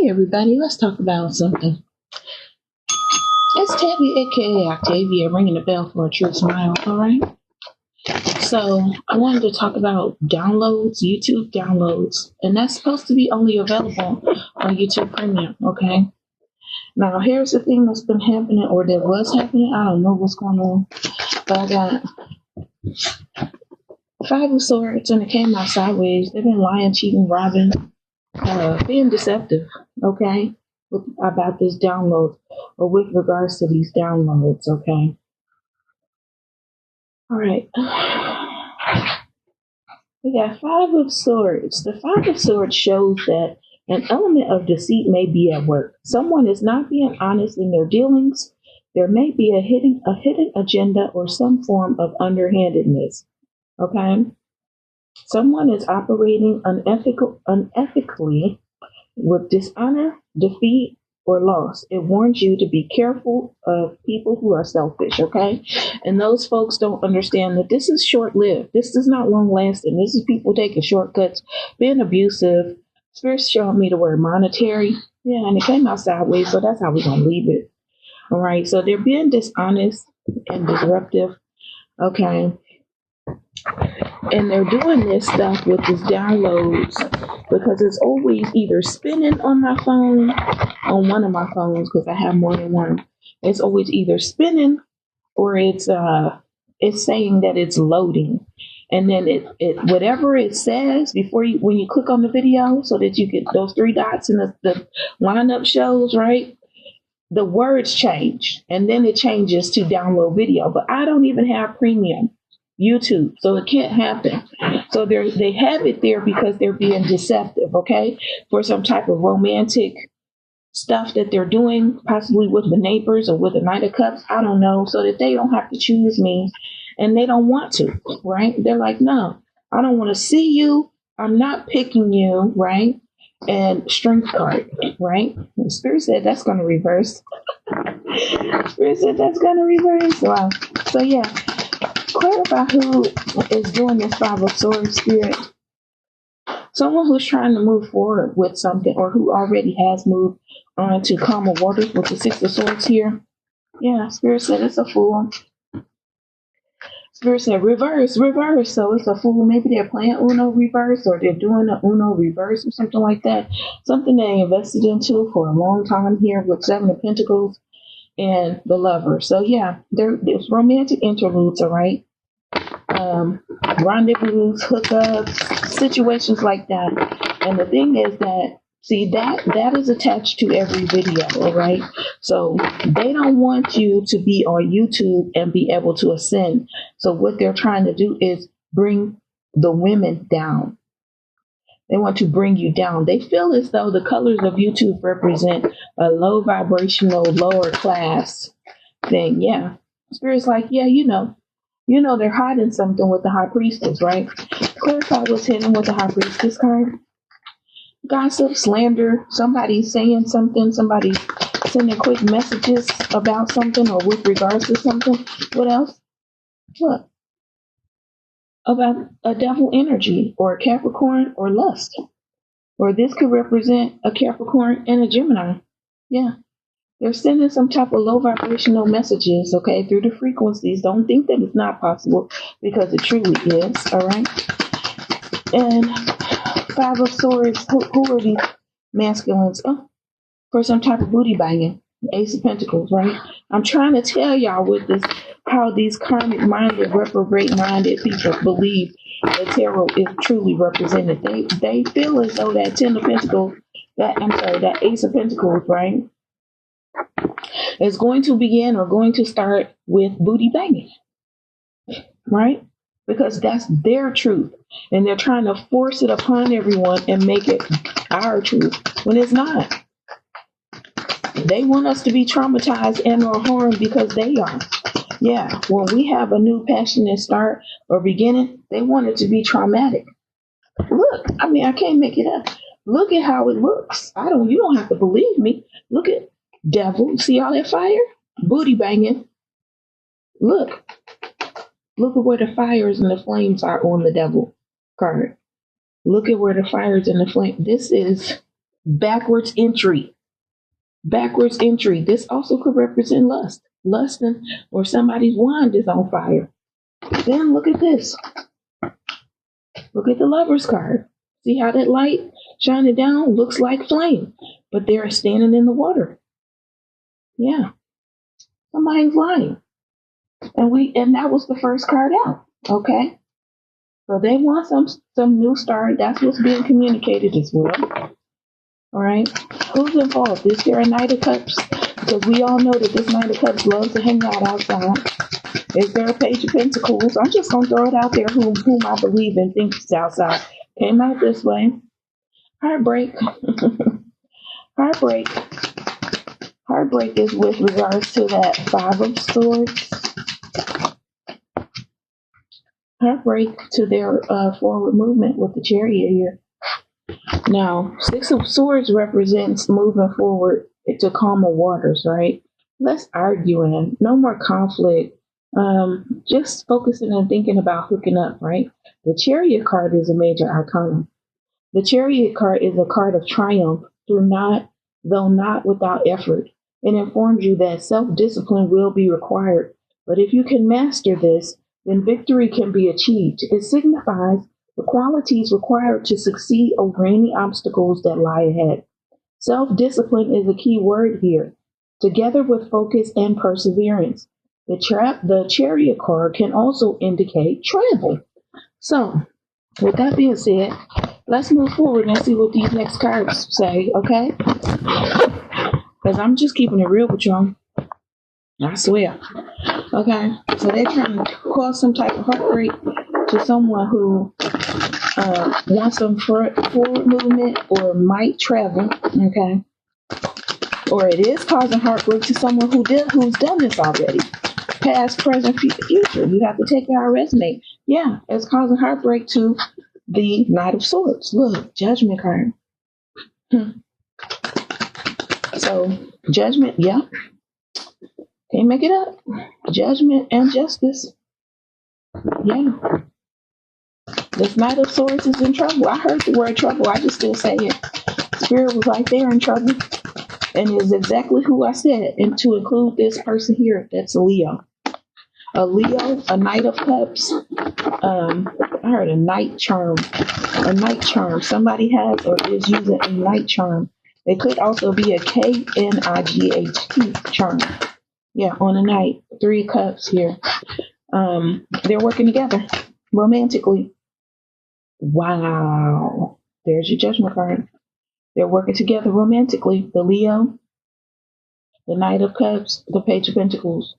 Hey everybody, let's talk about something. It's Tabby, aka Octavia, ringing the bell for a true smile, alright? So, I wanted to talk about downloads, YouTube downloads, and that's supposed to be only available on YouTube Premium, okay? Now, here's the thing that's been happening, or that was happening, I don't know what's going on, but I got Five of Swords, and it came out sideways. They've been lying, cheating, robbing, being deceptive, okay? About this download, or with regards to these downloads, okay? All right. We got Five of Swords. The Five of Swords shows that an element of deceit may be at work. Someone is not being honest in their dealings. There may be a hidden agenda or some form of underhandedness, okay? Someone is operating unethically with dishonor, defeat, or loss. It warns you to be careful of people who are selfish, okay? And those folks don't understand that this is short-lived. This is not long-lasting. This is people taking shortcuts, being abusive. Spirit's showing me the word monetary. Yeah, and it came out sideways, so that's how we're going to leave it. All right, so they're being dishonest and disruptive, okay? And they're doing this stuff with these downloads because it's always either spinning on my phone, on one of my phones, because I have more than one. It's always either spinning or it's saying that it's loading. And then it whatever it says before you, when you click on the video, so that you get those three dots and the lineup shows, right? The words change, and then it changes to download video. But I don't even have premium YouTube, so it can't happen. So they have it there because they're being deceptive, okay, for some type of romantic stuff that they're doing, possibly with the neighbors or with the Knight of Cups, I don't know, so that they don't have to choose me, and they don't want to, right? They're like, no, I don't want to see you, I'm not picking you, right? And strength card, right? The Spirit said that's going to reverse. Spirit said that's going to reverse. Wow. So yeah, clarify who is doing this Five of Swords spirit. Someone who's trying to move forward with something, or who already has moved on to calmer waters with the Six of Swords here. Yeah, Spirit said it's a fool. Spirit said reverse. So it's a fool. Maybe they're playing Uno reverse, or they're doing an Uno reverse or something like that. Something they invested into for a long time here with Seven of Pentacles and the Lover. So yeah, there's romantic interludes, all right? Rendezvous, hookups, situations like that. And the thing is that, see, that is attached to every video, all right? So they don't want you to be on YouTube and be able to ascend. So what they're trying to do is bring the women down. They want to bring you down. They feel as though the colors of YouTube represent a low vibrational, lower class thing. Yeah. Spirit's like, yeah, you know they're hiding something with the High Priestess, right? Clarify what's hidden with the High Priestess card. Gossip, slander, somebody saying something, somebody sending quick messages about something or with regards to something. What else? What? About a devil energy or a Capricorn or lust. Or this could represent a Capricorn and a Gemini. Yeah. They're sending some type of low vibrational messages, okay, through the frequencies. Don't think that it's not possible, because it truly is, all right? And Five of Swords, who are these masculines? Oh, for some type of booty banging. Ace of Pentacles, right? I'm trying to tell y'all with this, how these karmic-minded, reprobate-minded people believe that tarot is truly represented. They feel as though that Ten of Pentacles, that Ace of Pentacles, right, is going to begin or going to start with booty banging, right? Because that's their truth, and they're trying to force it upon everyone and make it our truth when it's not. They want us to be traumatized and or harmed because they are. Yeah, when we have a new passionate start or beginning, they want it to be traumatic. Look, I mean, I can't make it up. Look at how it looks. You don't have to believe me. Look at devil. See all that fire? Booty banging. Look at where the fires and the flames are on the devil card. Look at where the fires and the flame. This is backwards entry. Backwards entry. This also could represent lust. Lusting, or somebody's wand is on fire. Then look at this. Look at the Lover's card. See how that light shining down looks like flame, but they're standing in the water. Yeah, somebody's lying, and that was the first card out. Okay, so they want some new start. That's what's being communicated as well. All right, who's involved? Is there a Knight of Cups? Because we all know that this Knight of Cups loves to hang out outside. Is there a Page of Pentacles? I'm just gonna throw it out there. Whom I believe in thinks outside. Came out this way. Heartbreak. Heartbreak. Heartbreak is with regards to that Five of Swords. Heartbreak to their forward movement with the Chariot here. Now, Six of Swords represents moving forward to calmer waters, right? Less arguing, no more conflict. Just focusing and thinking about hooking up, right? The Chariot card is a major arcana. The Chariot card is a card of triumph though not without effort. It informs you that self-discipline will be required. But if you can master this, then victory can be achieved. It signifies the qualities required to succeed over any obstacles that lie ahead. Self-discipline is a key word here, together with focus and perseverance. The Chariot card can also indicate travel. So, with that being said, let's move forward and see what these next cards say, okay? Because I'm just keeping it real with y'all. I swear. Okay, so they're trying to cause some type of heartbreak to someone who wants some forward movement or might travel, okay? Or it is causing heartbreak to someone who's done this already. Past, present, future. You have to take out a resume. Yeah, it's causing heartbreak to the Knight of Swords. Look, Judgment card. So, Judgment, yeah. Can't make it up. Judgment and justice. Yeah. This Knight of Swords is in trouble. I heard the word trouble. I just still say it. Spirit was like they're in trouble. And is exactly who I said. And to include this person here, that's a Leo. A Leo, a Knight of Cups. I heard a Knight charm. A Knight charm. Somebody has or is using a Knight charm. It could also be a KNIGHT charm. Yeah, on a Knight. 3 cups here. They're working together romantically. Wow. There's your Judgment card. They're working together romantically. The Leo, the Knight of Cups, the Page of Pentacles.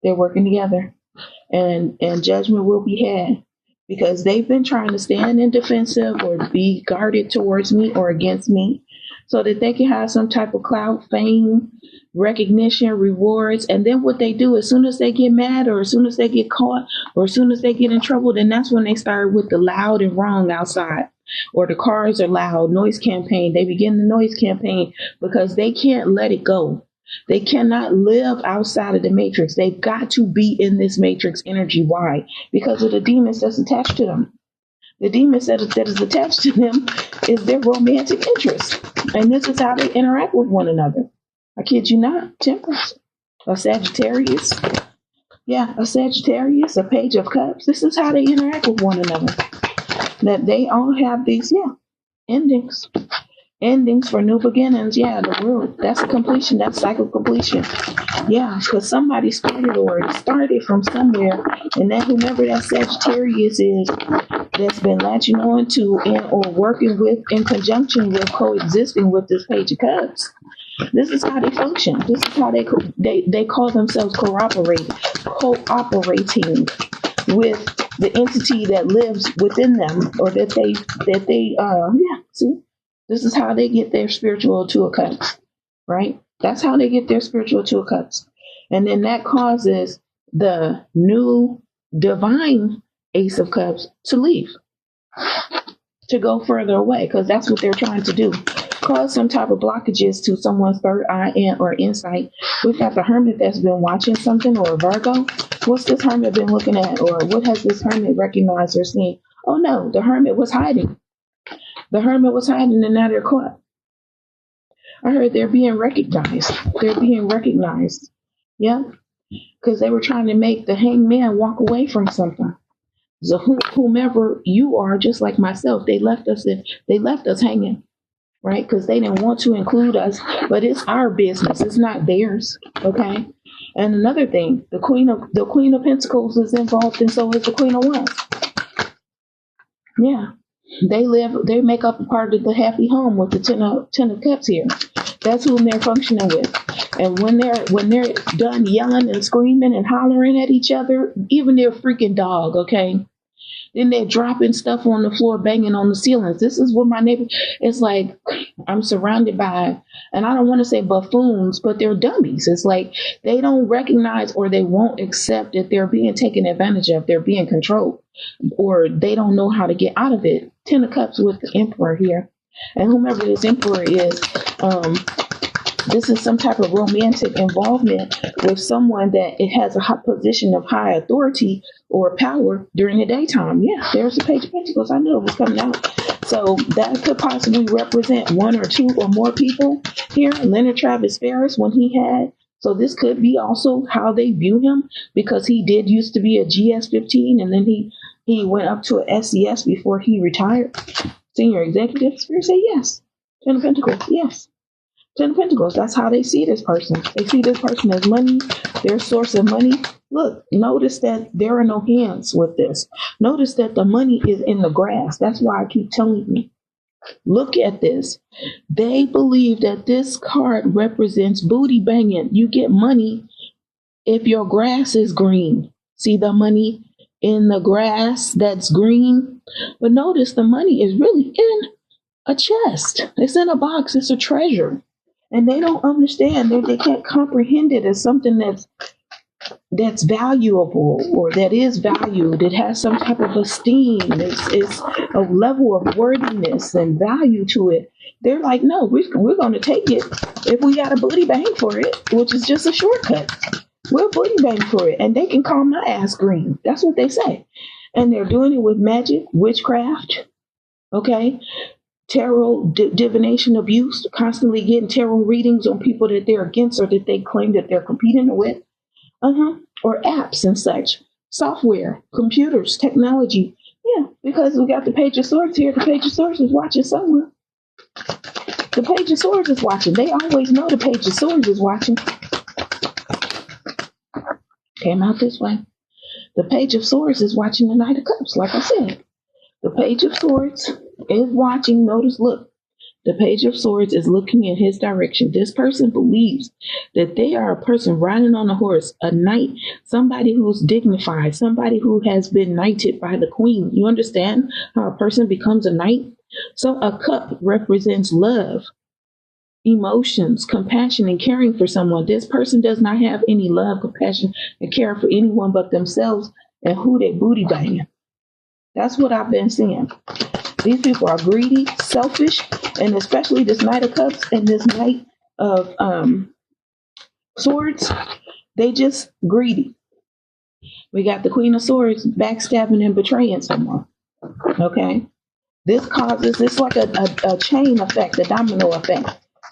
They're working together. And judgment will be had. Because they've been trying to stand in defensive or be guarded towards me or against me. So that they can have some type of clout, fame, recognition, rewards. And then what they do, as soon as they get mad or as soon as they get caught or as soon as they get in trouble, then that's when they start with the loud and wrong outside. Or the cars are loud, noise campaign. They begin the noise campaign because they can't let it go. They cannot live outside of the matrix. They've got to be in this matrix energy. Why? Because of the demons that's attached to them. The demons that is attached to them is their romantic interest. And this is how they interact with one another. I kid you not. Temperance. A Sagittarius. Yeah, a Sagittarius, a Page of Cups. This is how they interact with one another. That they all have these, endings. Endings for new beginnings. Yeah, the world. That's completion. That's cycle completion. Yeah, because somebody started or it started from somewhere. And then whomever that Sagittarius is that's been latching on to and or working with in conjunction with coexisting with this Page of Cups. This is how they function. This is how they call themselves cooperating with the entity that lives within them, or that they see, this is how they get their spiritual Two of Cups, right? That's how they get their spiritual Two of Cups. And then that causes the new divine Ace of Cups to leave, to go further away, because that's what they're trying to do. Cause some type of blockages to someone's third eye or insight. We've got the Hermit that's been watching something, or a Virgo. What's this Hermit been looking at? Or what has this Hermit recognized or seen? Oh no, the Hermit was hiding. The Hermit was hiding and now they're caught. I heard they're being recognized. They're being recognized. Yeah, because they were trying to make the hangman walk away from something. So whomever you are, just like myself, they left us in, they left us hanging, right? Because they didn't want to include us, but it's our business. It's not theirs. Okay. And another thing, the Queen of Pentacles is involved, and so is the Queen of Wands. Yeah, they make up a part of the happy home with the ten of Cups here. That's who they're functioning with. And when they're done yelling and screaming and hollering at each other, even their freaking dog, okay? Then they're dropping stuff on the floor, banging on the ceilings. This is what my neighbor, it's like I'm surrounded by, and I don't want to say buffoons, but they're dummies. It's like they don't recognize or they won't accept that they're being taken advantage of, they're being controlled, or they don't know how to get out of it. Ten of Cups with the Emperor here. And whomever this Emperor is, this is some type of romantic involvement with someone that it has a high position of high authority or power during the daytime. Yeah, there's the Page of Pentacles. I knew it was coming out. So that could possibly represent one or two or more people here. Leonard Travis Ferris, when he had. So this could be also how they view him, because he did used to be a GS-15 and then he went up to a SES before he retired. Senior executive. Spirit say yes. Ten of Pentacles, yes. Ten of Pentacles, that's how they see this person. They see this person as money, their source of money. Look, notice that there are no hands with this. Notice that the money is in the grass. That's why I keep telling you. Look at this. They believe that this card represents booty banging. You get money if your grass is green. See the money in the grass that's green? But notice the money is really in a chest. It's in a box. It's a treasure. And they don't understand. They can't comprehend it as something that's valuable or that is valued. It has some type of esteem. It's a level of worthiness and value to it. They're like, no, we're going to take it if we got a booty bang for it, which is just a shortcut. We'll booty bang for it, and they can call my ass green. That's what they say. And they're doing it with magic, witchcraft, okay? Tarot, divination, abuse, constantly getting tarot readings on people that they're against or that they claim that they're competing with. Or apps and such. Software, computers, technology. Yeah, because we got the Page of Swords here. The Page of Swords is watching someone. The Page of Swords is watching. They always know the Page of Swords is watching. Came out this way. The Page of Swords is watching the Knight of Cups, like I said. The Page of Swords is watching. Notice, look. The Page of Swords is looking in his direction. This person believes that they are a person riding on a horse, a knight, somebody who's dignified, somebody who has been knighted by the queen. You understand how a person becomes a knight? So a cup represents love, emotions, compassion, and caring for someone. This person does not have any love, compassion, and care for anyone but themselves and who they booty banging. That's what I've been seeing. These people are greedy, selfish, and especially this Knight of Cups and this Knight of Swords, they just greedy. We got the Queen of Swords backstabbing and betraying someone. Okay? This causes, it's like a chain effect, a domino effect.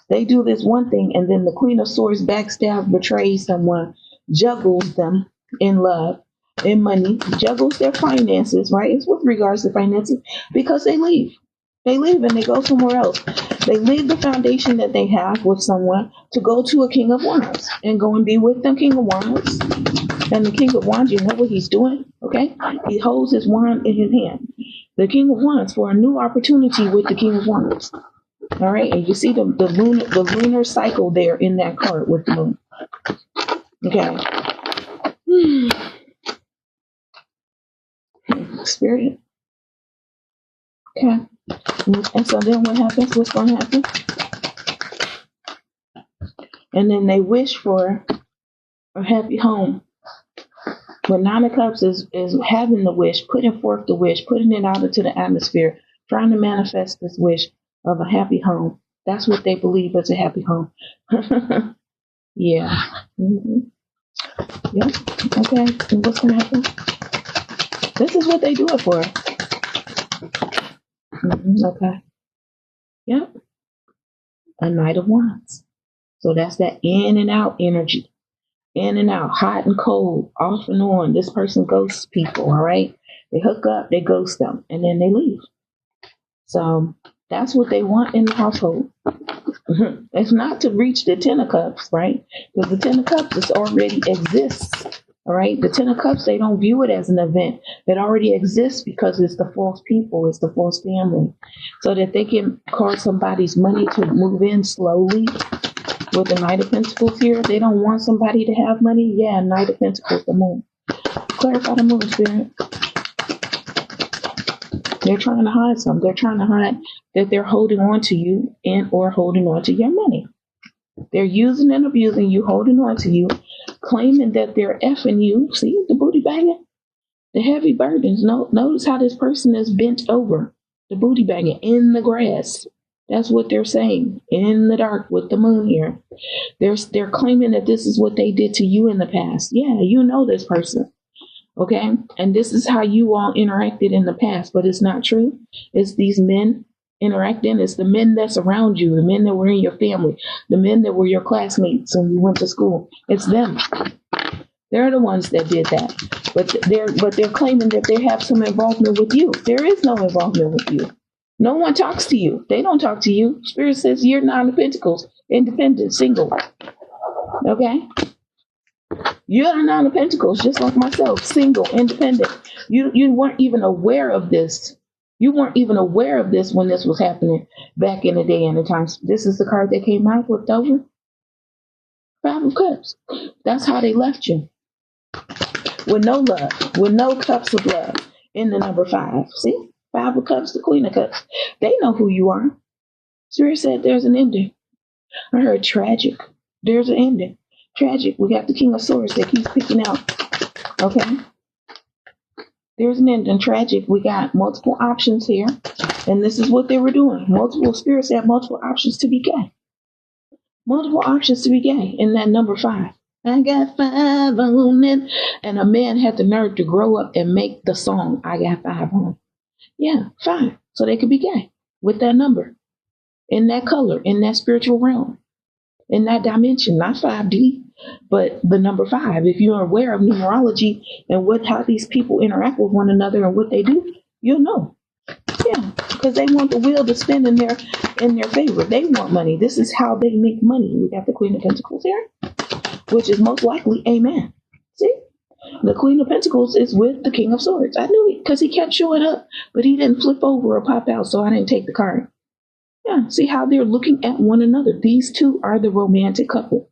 They do this one thing, and then the Queen of Swords backstabs, betrays someone, juggles them in love, in money, juggles their finances, right? It's with regards to finances, because they leave. They leave and they go somewhere else. They leave the foundation that they have with someone to go to a King of Wands and go and be with the King of Wands. And the King of Wands, you know what he's doing, okay? He holds his wand in his hand. The King of Wands for a new opportunity with the King of Wands. All right, and you see the lunar cycle there in that card with the moon. Okay. Spirit. Okay. And so then what happens? What's going to happen? And then they wish for a happy home. But Nine of Cups is having the wish, putting forth the wish, putting it out into the atmosphere, trying to manifest this wish of a happy home. That's what they believe is a happy home. Yeah. Mm-hmm. Yep. Okay. And what's going to happen? This is what they do it for. Mm-hmm. Okay. Yep. a Knight of Wands. So that's that in and out energy. In and out, hot and cold, off and on. This person ghosts people, all right? They hook up, they ghost them, and then they leave. So that's what they want in the household. It's not to reach the Ten of Cups, right? Because the Ten of Cups is already exists, all right? The Ten of Cups, they don't view it as an event. It already exists because it's the false people, it's the false family. So that they can cause somebody's money to move in slowly. With the Knight of Pentacles here, they don't want somebody to have money. Yeah, Knight of Pentacles, the moon. Clarify the moon, Spirit. They're trying to hide something. They're trying to hide that they're holding on to you and or holding on to your money. They're using and abusing you, holding on to you, claiming that they're effing you. See the booty banging? The heavy burdens. Notice how this person is bent over. The booty banging in the grass. That's what they're saying. In the dark with the moon here. They're claiming that this is what they did to you in the past. Yeah, you know this person. Okay? And this is how you all interacted in the past, but it's not true. It's these men interacting. It's the men that's around you, the men that were in your family, the men that were your classmates when you went to school. It's them. They're the ones that did that. But they're claiming that they have some involvement with you. There is no involvement with you. No one talks to you. They don't talk to you. Spirit says you're Nine of Pentacles, independent, single. Okay? You're a Nine of Pentacles, just like myself, single, independent. You weren't even aware of this. You weren't even aware of this when this was happening back in the day and the times. This is the card that came out, flipped over. Five of Cups. That's how they left you. With no love, with no cups of love in the number 5. See? 5 of Cups, the Queen of Cups. They know who you are. Spirit said there's an ending. I heard tragic. There's an ending. Tragic. We got the King of Swords that keeps picking out. Okay? There's an ending. Tragic. We got multiple options here. And this is what they were doing. Multiple spirits had multiple options to be gay. Multiple options to be gay in that number 5. I got 5 on it. And a man had the nerve to grow up and make the song, I got 5 on. Yeah, 5. So they could be gay with that number, in that color, in that spiritual realm, in that dimension, not 5D, but the number 5. If you're aware of numerology and how these people interact with one another and what they do, you'll know. Yeah, because they want the wheel to spin in their favor. They want money. This is how they make money. We got the Queen of Pentacles here, which is most likely a man. See? The Queen of Pentacles is with the King of Swords. I knew it because he kept showing up, but he didn't flip over or pop out, so I didn't take the card. Yeah, see how they're looking at one another. These two are the romantic couple.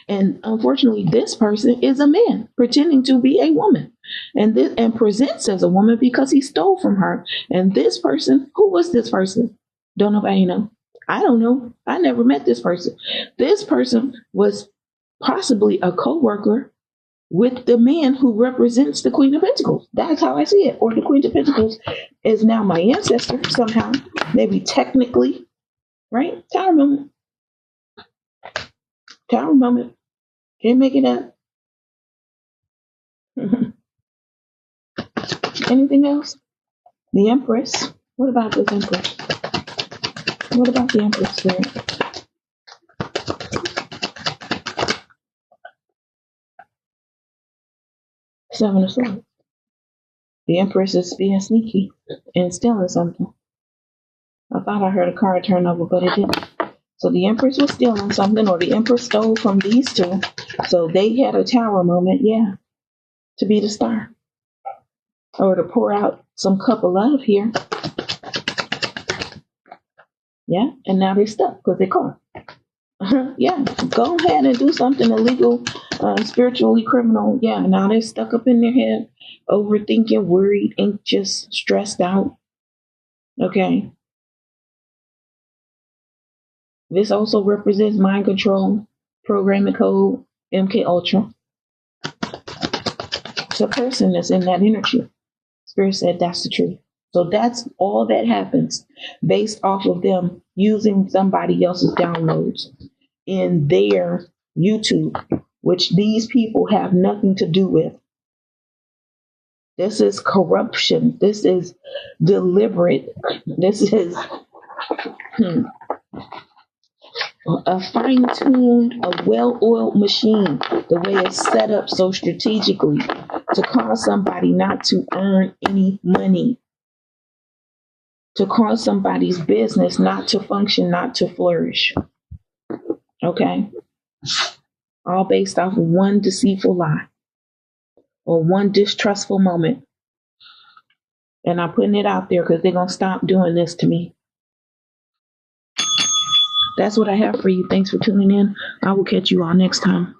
And unfortunately, this person is a man pretending to be a woman and presents as a woman because he stole from her. And this person, who was this person? Don't nobody know. I don't know. I never met this person. This person was possibly a co-worker with the man who represents the Queen of Pentacles. That's how I see it. Or the Queen of Pentacles is now my ancestor somehow. Maybe technically. Right? Tower moment. Tower moment. Can't make it up. Anything else? The Empress. What about this Empress? What about the Empress Spirit? Seven of Swords. The Empress is being sneaky and stealing something. I thought I heard a card turn over, but it didn't. So the Empress was stealing something, or the Empress stole from these two. So they had a tower moment, yeah, to be the star. Or to pour out some cup of love here. Yeah, and now they're stuck because they're caught. Yeah, go ahead and do something illegal, spiritually criminal. Yeah, now they're stuck up in their head, overthinking, worried, anxious, stressed out. Okay. This also represents mind control, programming code, MK Ultra. It's a person that's in that energy. Spirit said that's the truth. So that's all that happens based off of them using somebody else's downloads in their YouTube, which these people have nothing to do with. This is corruption. This is deliberate. This is a fine-tuned, a well-oiled machine, the way it's set up so strategically to cause somebody not to earn any money, to cause somebody's business not to function, not to flourish. Okay? All based off of one deceitful lie or one distrustful moment. And I'm putting it out there because they're going to stop doing this to me. That's what I have for you. Thanks for tuning in. I will catch you all next time.